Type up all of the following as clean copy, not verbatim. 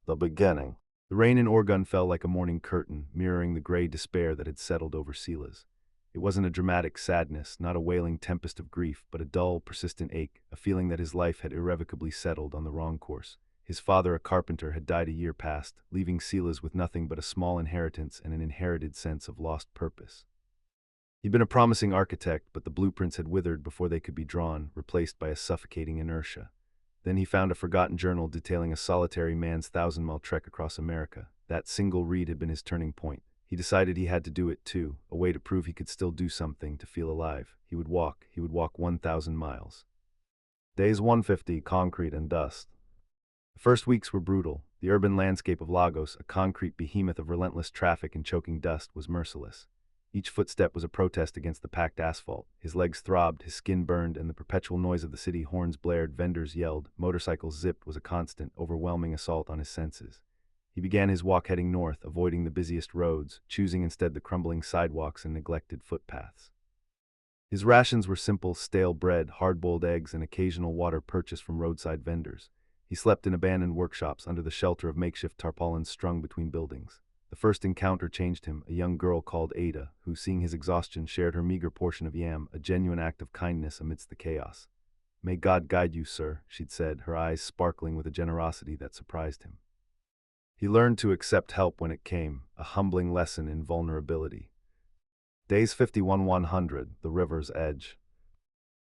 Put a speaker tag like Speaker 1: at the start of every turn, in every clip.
Speaker 1: The beginning. The rain in Orgun fell like a morning curtain, mirroring the gray despair that had settled over Silas. It wasn't a dramatic sadness, not a wailing tempest of grief, but a dull, persistent ache, a feeling that his life had irrevocably settled on the wrong course. His father, a carpenter, had died a year past, leaving Silas with nothing but a small inheritance and an inherited sense of lost purpose. He'd been a promising architect, but the blueprints had withered before they could be drawn, replaced by a suffocating inertia. Then he found a forgotten journal detailing a solitary man's thousand-mile trek across America. That single read had been his turning point. He decided he had to do it too, a way to prove he could still do something, to feel alive. He would walk 1,000 miles. Days 150, concrete and dust. The first weeks were brutal. The urban landscape of Lagos, a concrete behemoth of relentless traffic and choking dust, was merciless. Each footstep was a protest against the packed asphalt. His legs throbbed, his skin burned, and the perpetual noise of the city horns blared, vendors yelled, motorcycles zipped was a constant, overwhelming assault on his senses. He began his walk heading north, avoiding the busiest roads, choosing instead the crumbling sidewalks and neglected footpaths. His rations were simple, stale bread, hard-boiled eggs, and occasional water purchased from roadside vendors. He slept in abandoned workshops under the shelter of makeshift tarpaulins strung between buildings. The first encounter changed him, a young girl called Ada, who, seeing his exhaustion, shared her meager portion of yam, a genuine act of kindness amidst the chaos. "May God guide you, sir," she'd said, her eyes sparkling with a generosity that surprised him. He learned to accept help when it came, a humbling lesson in vulnerability. Days 51-100, the river's edge.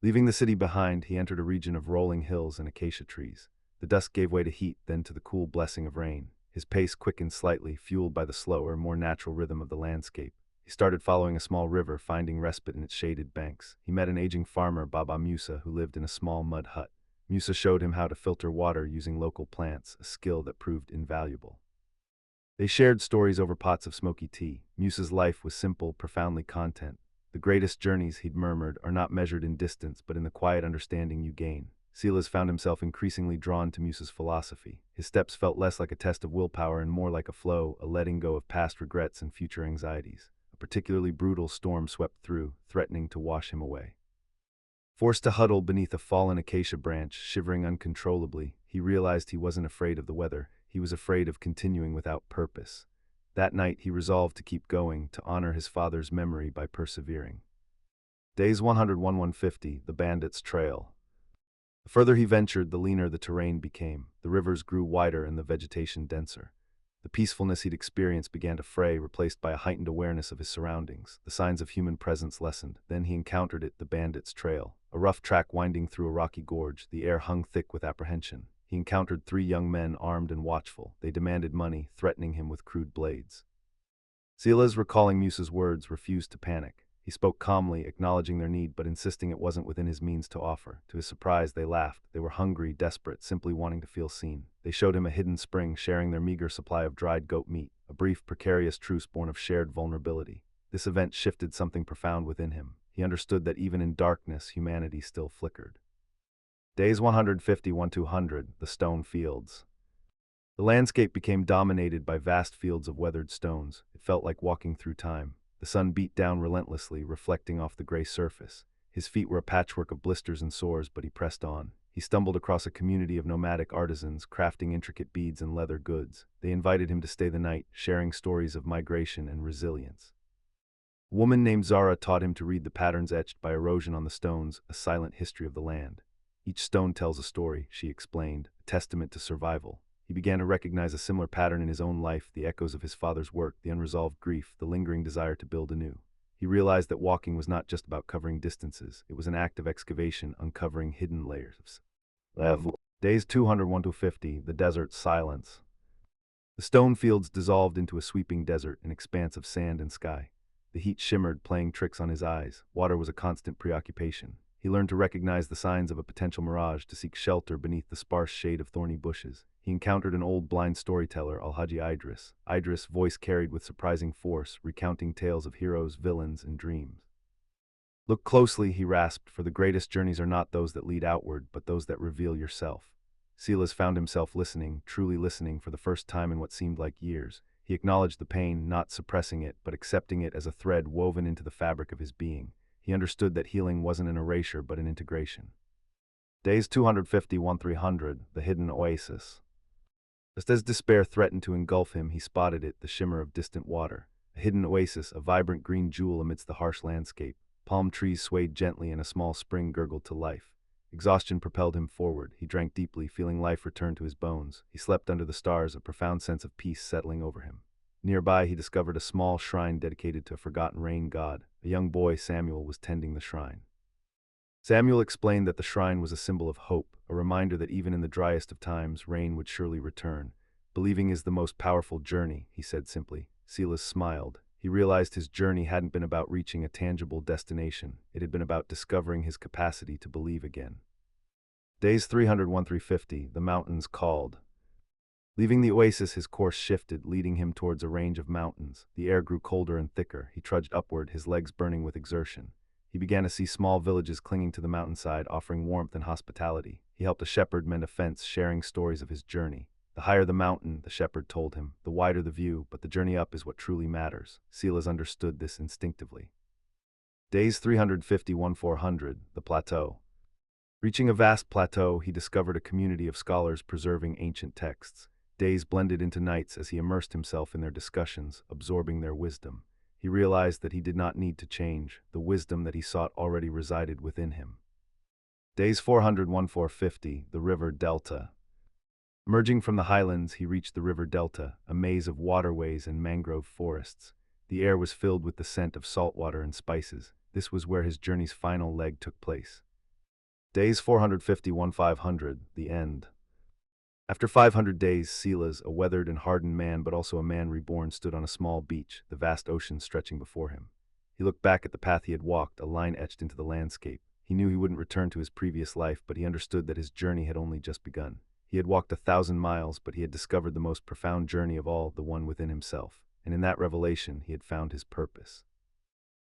Speaker 1: Leaving the city behind, he entered a region of rolling hills and acacia trees. The dust gave way to heat, then to the cool blessing of rain. His pace quickened slightly, fueled by the slower, more natural rhythm of the landscape. He started following a small river, finding respite in its shaded banks. He met an aging farmer, Baba Musa, who lived in a small mud hut. Musa showed him how to filter water using local plants, a skill that proved invaluable. They shared stories over pots of smoky tea. Musa's life was simple, profoundly content. The greatest journeys, he'd murmured, are not measured in distance, but in the quiet understanding you gain. Silas found himself increasingly drawn to Musa's philosophy. His steps felt less like a test of willpower and more like a flow, a letting go of past regrets and future anxieties. A particularly brutal storm swept through, threatening to wash him away. Forced to huddle beneath a fallen acacia branch, shivering uncontrollably, he realized he wasn't afraid of the weather. He was afraid of continuing without purpose. That night he resolved to keep going, to honor his father's memory by persevering. Days 101-150, the Bandit's Trail. The further he ventured, the leaner the terrain became. The rivers grew wider and the vegetation denser. The peacefulness he'd experienced began to fray, replaced by a heightened awareness of his surroundings. The signs of human presence lessened. Then he encountered it, the Bandit's Trail. A rough track winding through a rocky gorge, the air hung thick with apprehension. He encountered three young men, armed and watchful. They demanded money, threatening him with crude blades. Silas, recalling Musa's words, refused to panic. He spoke calmly, acknowledging their need but insisting it wasn't within his means to offer. To his surprise, they laughed. They were hungry, desperate, simply wanting to feel seen. They showed him a hidden spring, sharing their meager supply of dried goat meat, a brief, precarious truce born of shared vulnerability. This event shifted something profound within him. He understood that even in darkness, humanity still flickered. Days 150-200, the Stone Fields. The landscape became dominated by vast fields of weathered stones. It felt like walking through time. The sun beat down relentlessly, reflecting off the gray surface. His feet were a patchwork of blisters and sores, but he pressed on. He stumbled across a community of nomadic artisans, crafting intricate beads and leather goods. They invited him to stay the night, sharing stories of migration and resilience. A woman named Zara taught him to read the patterns etched by erosion on the stones, a silent history of the land. Each stone tells a story, she explained, a testament to survival. He began to recognize a similar pattern in his own life, the echoes of his father's work, the unresolved grief, the lingering desire to build anew. He realized that walking was not just about covering distances. It was an act of excavation, uncovering hidden layers. Days 201-250, the Desert Silence. The stone fields dissolved into a sweeping desert, an expanse of sand and sky. The heat shimmered, playing tricks on his eyes. Water was a constant preoccupation. He learned to recognize the signs of a potential mirage, to seek shelter beneath the sparse shade of thorny bushes. He encountered an old blind storyteller, Alhaji Idris. Idris' voice carried with surprising force, recounting tales of heroes, villains, and dreams. "Look closely," he rasped, "for the greatest journeys are not those that lead outward, but those that reveal yourself." Silas found himself listening, truly listening, for the first time in what seemed like years. He acknowledged the pain, not suppressing it, but accepting it as a thread woven into the fabric of his being. He understood that healing wasn't an erasure, but an integration. Days 250-300, the Hidden Oasis. Just as despair threatened to engulf him, he spotted it, the shimmer of distant water. A hidden oasis, a vibrant green jewel amidst the harsh landscape. Palm trees swayed gently and a small spring gurgled to life. Exhaustion propelled him forward. He drank deeply, feeling life return to his bones. He slept under the stars, a profound sense of peace settling over him. Nearby, he discovered a small shrine dedicated to a forgotten rain god. A young boy, Samuel, was tending the shrine. Samuel explained that the shrine was a symbol of hope, a reminder that even in the driest of times, rain would surely return. Believing is the most powerful journey, he said simply. Silas smiled. He realized his journey hadn't been about reaching a tangible destination. It had been about discovering his capacity to believe again. Days 301-350, the mountains called. Leaving the oasis, his course shifted, leading him towards a range of mountains. The air grew colder and thicker. He trudged upward, his legs burning with exertion. He began to see small villages clinging to the mountainside, offering warmth and hospitality. He helped a shepherd mend a fence, sharing stories of his journey. The higher the mountain, the shepherd told him, the wider the view, but the journey up is what truly matters. Silas understood this instinctively. Days 351-400, the plateau. Reaching a vast plateau, he discovered a community of scholars preserving ancient texts. Days blended into nights as he immersed himself in their discussions, absorbing their wisdom. He realized that he did not need to change. The wisdom that he sought already resided within him. Days 401-450, the river delta. Emerging from the highlands, he reached the river delta, a maze of waterways and mangrove forests. The air was filled with the scent of salt water and spices. This was where his journey's final leg took place. Days 450-500, the end. After 500 days, Silas, a weathered and hardened man but also a man reborn, stood on a small beach, the vast ocean stretching before him. He looked back at the path he had walked, a line etched into the landscape. He knew he wouldn't return to his previous life, but he understood that his journey had only just begun. He had walked 1,000 miles, but he had discovered the most profound journey of all, the one within himself. And in that revelation, he had found his purpose.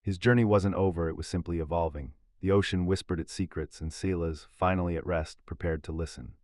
Speaker 1: His journey wasn't over, it was simply evolving. The ocean whispered its secrets, and Silas, finally at rest, prepared to listen.